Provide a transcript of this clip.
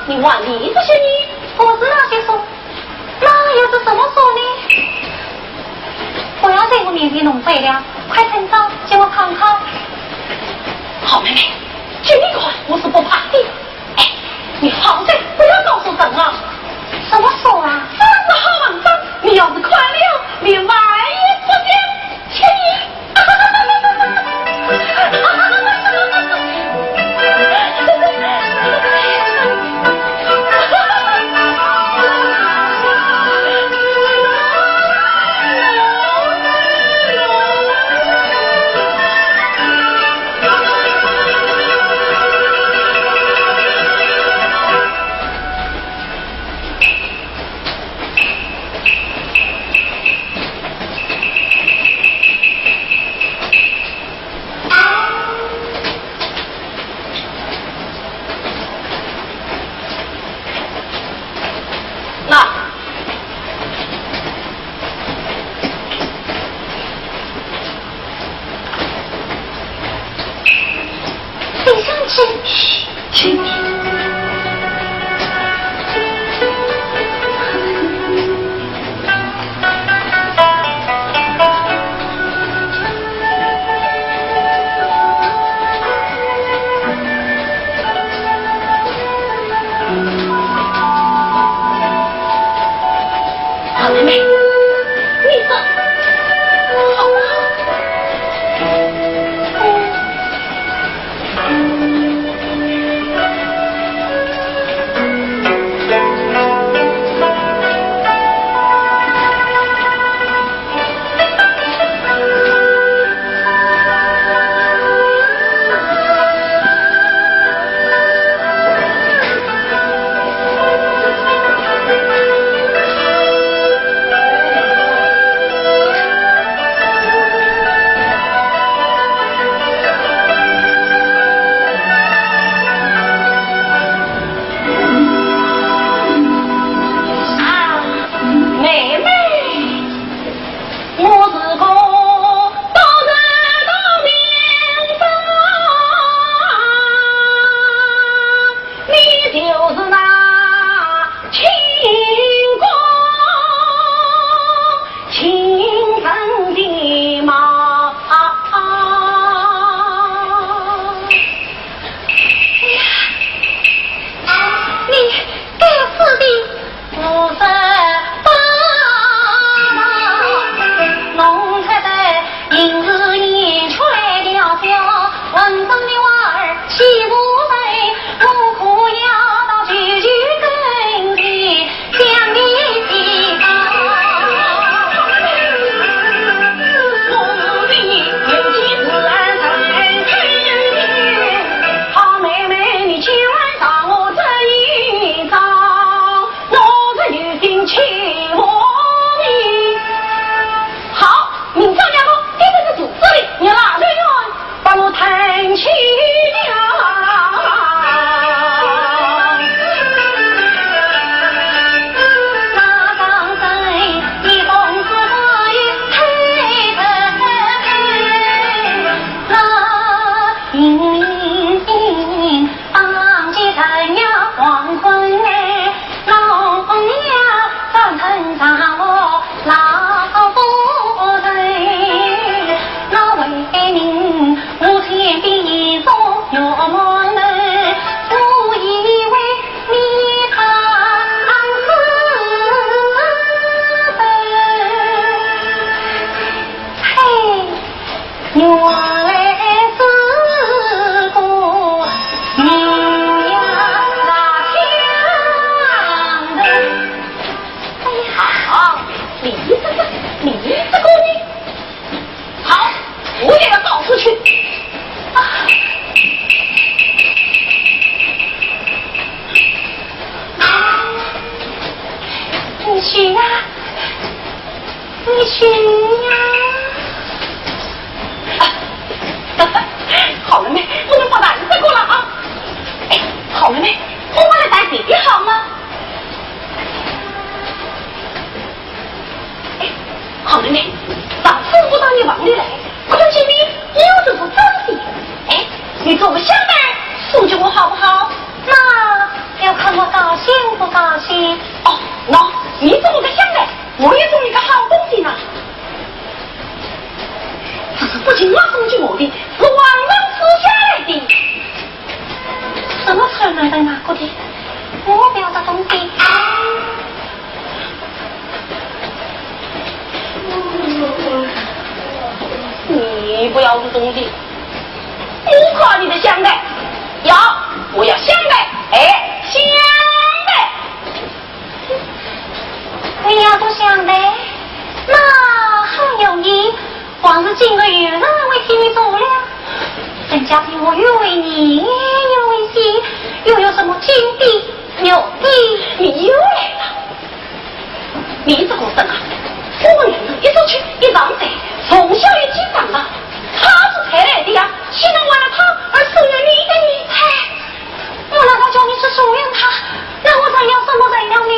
你万里这些你不是那些书，那又是什么书呢？不要在我面前弄废了，快趁早叫我看看。好妹妹，这一款我是不怕的。哎，你好在不要告诉朕啊！什么书啊？这是好王章，你要是快了，连万也不讲，请你。你做个小妹，送给我好不好？那要看我到喏，你怎么个想的？我也送你个好东西呢。这是不仅我送给我的，是王能吃下来的。什么才来的拿过的？我不要这东西。你不要这东西，我怕你的香的，我要香的，哎，香的。你要做香的，那很容易。光是今个月呢，我替你做了，人家比我越为你，越为惜，又有什么金币、牛币？你又来了，你这个人啊，我们两人一出去一上贼，从小一起长大，他是才来的呀，岂能为了他而疏远你的呢？我难道叫你是疏远他？那我怎样什么人了你？